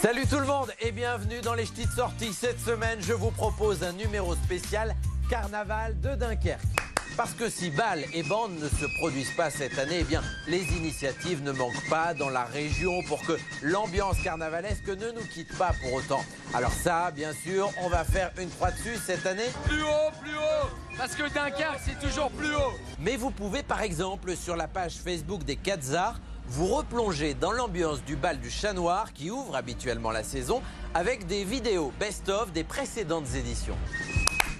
Salut tout le monde et bienvenue dans les ch'tis de sortie. Cette semaine, je vous propose un numéro spécial Carnaval de Dunkerque. Parce que si bal et bande ne se produisent pas cette année, eh bien, les initiatives ne manquent pas dans la région pour que l'ambiance carnavalesque ne nous quitte pas pour autant. Alors ça, bien sûr, on va faire une croix dessus cette année. Plus haut, parce que Dunkerque, c'est toujours plus haut. Mais vous pouvez, par exemple, sur la page Facebook des Quatzars, vous replonger dans l'ambiance du bal du Chat Noir qui ouvre habituellement la saison avec des vidéos best-of des précédentes éditions.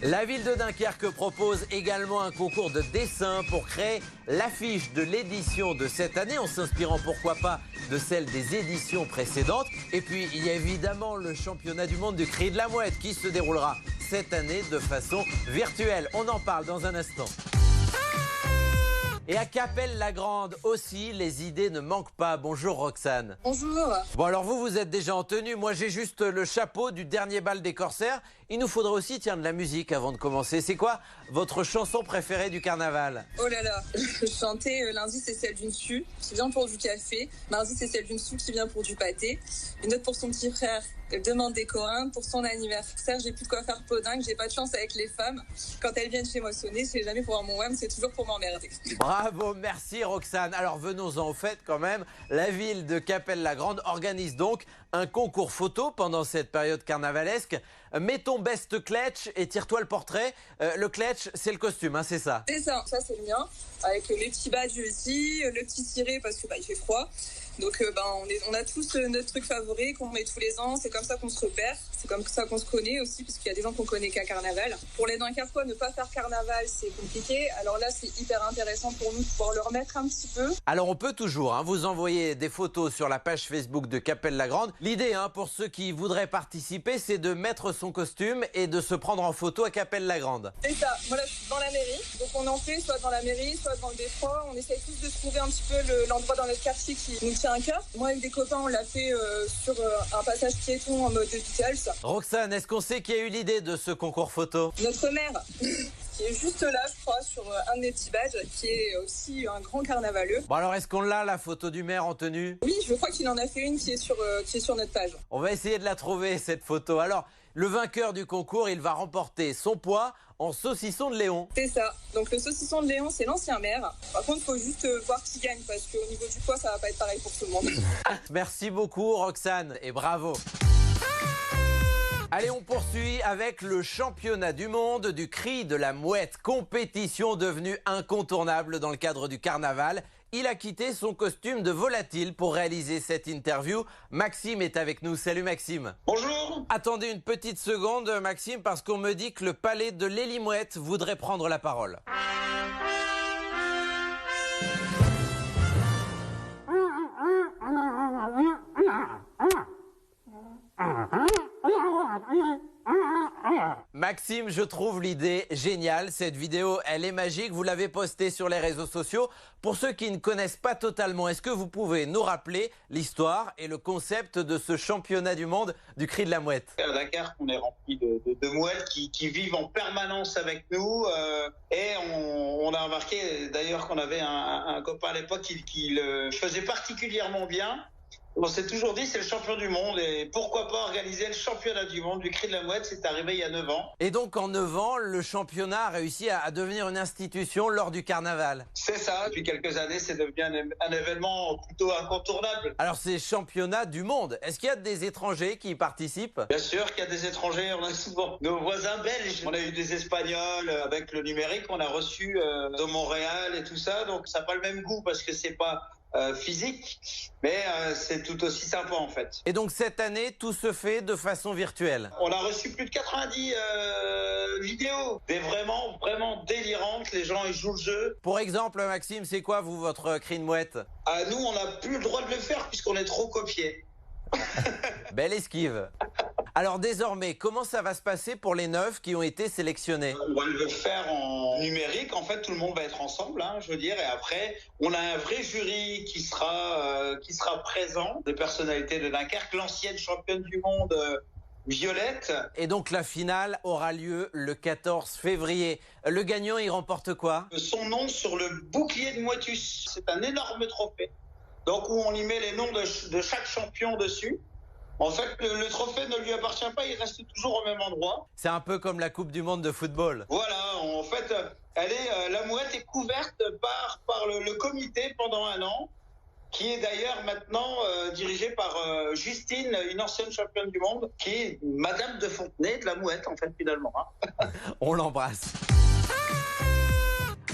La ville de Dunkerque propose également un concours de dessin pour créer l'affiche de l'édition de cette année en s'inspirant pourquoi pas de celle des éditions précédentes. Et puis il y a évidemment le championnat du monde du cri de la mouette qui se déroulera cette année de façon virtuelle. On en parle dans un instant. Et à Capelle-la-Grande aussi, les idées ne manquent pas. Bonjour Roxane. Bonjour. Bon alors vous êtes déjà en tenue. Moi j'ai juste le chapeau du dernier bal des corsaires. Il nous faudrait aussi de la musique avant de commencer. C'est quoi votre chanson préférée du carnaval? Oh là là, chanter lundi c'est celle d'une sue qui vient pour du café. Mardi c'est celle d'une sue qui vient pour du pâté. Une autre pour son petit frère, elle demande des corins. Pour son anniversaire, j'ai plus de quoi faire podingue. J'ai pas de chance avec les femmes. Quand elles viennent chez moi sonner, c'est jamais pour voir mon wham, c'est toujours pour m'emmerder. Bravo, merci Roxane. Alors venons-en au fait quand même. La ville de Capelle-la-Grande organise donc un concours photo pendant cette période carnavalesque. Mets ton best clutch et tire-toi le portrait. Le clutch, c'est le costume, hein, c'est ça? C'est ça, ça c'est le mien. Avec les petits badges ici, le petit ciré parce que il fait froid. Donc on a tous notre truc favori qu'on met tous les ans. C'est comme ça qu'on se repère. C'est comme ça qu'on se connaît aussi, parce qu'il y a des gens qu'on connaît qu'à carnaval. Pour les Dunkerquois, ne pas faire carnaval, c'est compliqué. Alors là, c'est hyper intéressant pour nous de pouvoir le remettre un petit peu. Alors on peut toujours vous envoyer des photos sur la page Facebook de Capelle-la-Grande. L'idée pour ceux qui voudraient participer, c'est de mettre son costume et de se prendre en photo à Capelle-la-Grande. C'est ça. Moi là, je suis dans la mairie. Donc on en fait soit dans la mairie, soit dans le détroit. On essaye tous de trouver un petit peu l'endroit dans notre quartier qui nous tient à cœur. Moi, avec des copains, on l'a fait sur un passage piéton en mode Beatles. Roxane, est-ce qu'on sait qui a eu l'idée de ce concours photo? Notre mère, qui est juste là, je crois, sur un des petits badges, qui est aussi un grand carnavaleux. Bon alors, est-ce qu'on l'a, la photo du maire en tenue? Oui, je crois qu'il en a fait une qui est sur notre page. On va essayer de la trouver, cette photo. Alors, le vainqueur du concours, il va remporter son poids en saucisson de Léon. C'est ça. Donc le saucisson de Léon, c'est l'ancien maire. Par contre, il faut juste voir qui gagne, parce qu'au niveau du poids, ça va pas être pareil pour tout le monde. Merci beaucoup, Roxane, et bravo. Allez, on poursuit avec le championnat du monde du cri de la mouette. Compétition devenue incontournable dans le cadre du carnaval. Il a quitté son costume de volatile pour réaliser cette interview. Maxime est avec nous. Salut Maxime. Bonjour. Attendez une petite seconde Maxime, parce qu'on me dit que le palais de l'Hélimouette voudrait prendre la parole. Maxime, je trouve l'idée géniale. Cette vidéo, elle est magique. Vous l'avez postée sur les réseaux sociaux. Pour ceux qui ne connaissent pas totalement, est-ce que vous pouvez nous rappeler l'histoire et le concept de ce championnat du monde du cri de la mouette? À Dakar, on est rempli de mouettes qui vivent en permanence avec nous. Et on a remarqué d'ailleurs qu'on avait un copain à l'époque qui le faisait particulièrement bien. On s'est toujours dit c'est le champion du monde et pourquoi pas organiser le championnat du monde du cri de la mouette. C'est arrivé il y a 9 ans. Et donc en 9 ans, le championnat a réussi à devenir une institution lors du carnaval. C'est ça, depuis quelques années c'est devenu un événement plutôt incontournable. Alors c'est championnat du monde, est-ce qu'il y a des étrangers qui y participent? Bien sûr qu'il y a des étrangers, on a souvent nos voisins belges. On a eu des Espagnols avec le numérique, on a reçu de Montréal et tout ça. Donc ça n'a pas le même goût parce que c'est pas physique, mais c'est tout aussi sympa en fait. Et donc cette année, tout se fait de façon virtuelle? On a reçu plus de 90 vidéos, des vraiment délirantes, les gens ils jouent le jeu. Pour exemple, Maxime, c'est quoi votre cri de mouette? Nous, on n'a plus le droit de le faire puisqu'on est trop copiés. Belle esquive. Alors désormais, comment ça va se passer pour les 9 qui ont été sélectionnés? On va le faire en numérique, en fait tout le monde va être ensemble, je veux dire, et après on a un vrai jury qui sera présent, des personnalités de Dunkerque, l'ancienne championne du monde Violette. Et donc la finale aura lieu le 14 février. Le gagnant, il remporte quoi? Son nom sur le bouclier de Moitus, c'est un énorme trophée. Donc où on y met les noms de chaque champion dessus. En fait, le trophée ne lui appartient pas, il reste toujours au même endroit. C'est un peu comme la Coupe du Monde de football. Voilà, en fait, la mouette est couverte par le comité pendant un an, qui est d'ailleurs maintenant dirigé par Justine, une ancienne championne du monde, qui est Madame de Fontenay de la mouette, en fait, finalement. Hein. On l'embrasse.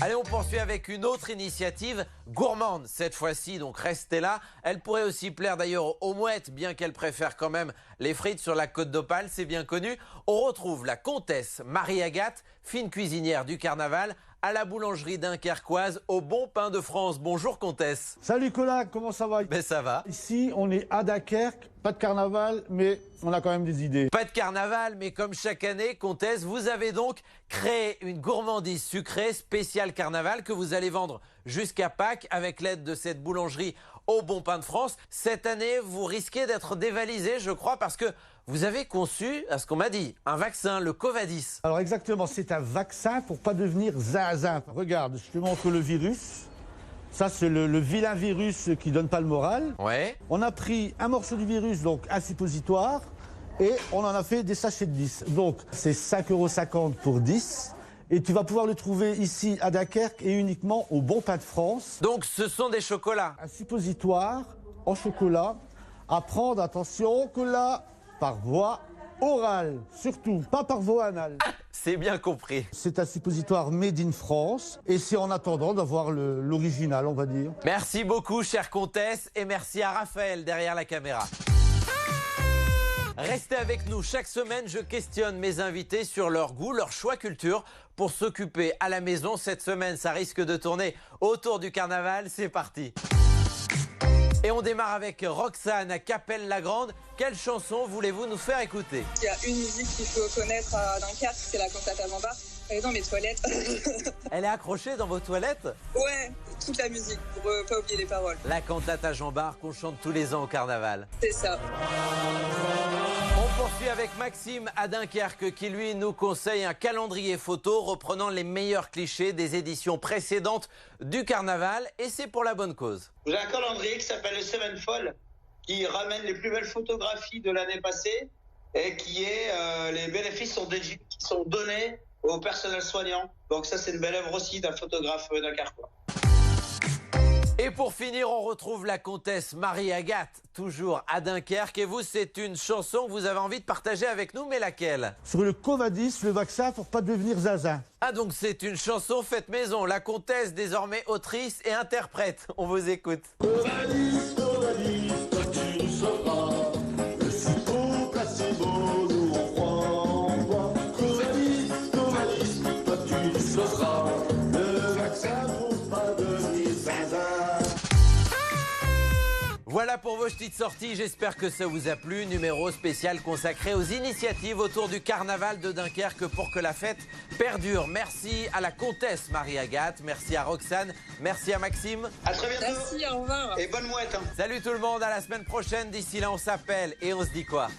Allez, on poursuit avec une autre initiative gourmande cette fois-ci, donc restez là. Elle pourrait aussi plaire d'ailleurs aux mouettes, bien qu'elle préfère quand même les frites sur la côte d'Opale, c'est bien connu. On retrouve la comtesse Marie-Agathe, fine cuisinière du carnaval, à la boulangerie dunkerquoise au Bon Pain de France. Bonjour comtesse. Salut Colin, comment ça va? Ben ça va. Ici, on est à Dunkerque, pas de carnaval, mais on a quand même des idées. Pas de carnaval, mais comme chaque année, comtesse, vous avez donc créé une gourmandise sucrée spéciale carnaval que vous allez vendre jusqu'à Pâques avec l'aide de cette boulangerie au Bon Pain de France. Cette année, vous risquez d'être dévalisé, je crois, parce que vous avez conçu, à ce qu'on m'a dit, un vaccin, le Covadis. Alors exactement, c'est un vaccin pour pas devenir zinzin. Regarde, je te montre le virus. Ça, c'est le vilain virus qui donne pas le moral. Ouais. On a pris un morceau du virus, donc un suppositoire, et on en a fait des sachets de 10. Donc, c'est 5,50 € pour 10. Et tu vas pouvoir le trouver ici à Dunkerque et uniquement au Bon Pain de France. Donc, ce sont des chocolats. Un suppositoire en chocolat à prendre, attention, que là, par voie orale, surtout, pas par voie anale. C'est bien compris. C'est un suppositoire made in France et c'est en attendant d'avoir l'original, on va dire. Merci beaucoup, chère comtesse, et merci à Raphaël derrière la caméra. Restez avec nous. Chaque semaine, je questionne mes invités sur leur goût, leur choix culture pour s'occuper à la maison. Cette semaine, ça risque de tourner autour du carnaval. C'est parti. Et on démarre avec Roxane à Capelle-la-Grande. Quelle chanson voulez-vous nous faire écouter? Il y a une musique qu'il faut connaître à Dunkerque, c'est la cantata Jean Bart. Elle est dans mes toilettes. Elle est accrochée dans vos toilettes? Ouais, toute la musique, pour pas oublier les paroles. La cantata Jean Bart qu'on chante tous les ans au carnaval. C'est ça. On poursuit avec Maxime à Dunkerque qui lui nous conseille un calendrier photo reprenant les meilleurs clichés des éditions précédentes du carnaval, et c'est pour la bonne cause. J'ai un calendrier qui s'appelle le Sevenfold, qui ramène les plus belles photographies de l'année passée et qui est les bénéfices qui sont donnés au personnel soignant. Donc ça, c'est une belle œuvre aussi d'un photographe dunkerquois. Et pour finir, on retrouve la comtesse Marie-Agathe, toujours à Dunkerque. Et vous, c'est une chanson que vous avez envie de partager avec nous, mais laquelle? Sur le Covadis, le vaccin pour pas devenir zinzin. Ah, donc c'est une chanson faite maison. La comtesse, désormais autrice et interprète. On vous écoute. Covadis, Covadis, toi tu sauras. Le citron placebo, nous on croit. Covadis, Covadis, toi tu sauras. Le vaccin pour pas devenir zinzin. Voilà pour vos petites sorties, j'espère que ça vous a plu. Numéro spécial consacré aux initiatives autour du carnaval de Dunkerque pour que la fête perdure. Merci à la comtesse Marie-Agathe, merci à Roxane, merci à Maxime. À très bientôt. Merci, au revoir. Et bonne mouette. Hein. Salut tout le monde, à la semaine prochaine. D'ici là, on s'appelle et on se dit quoi?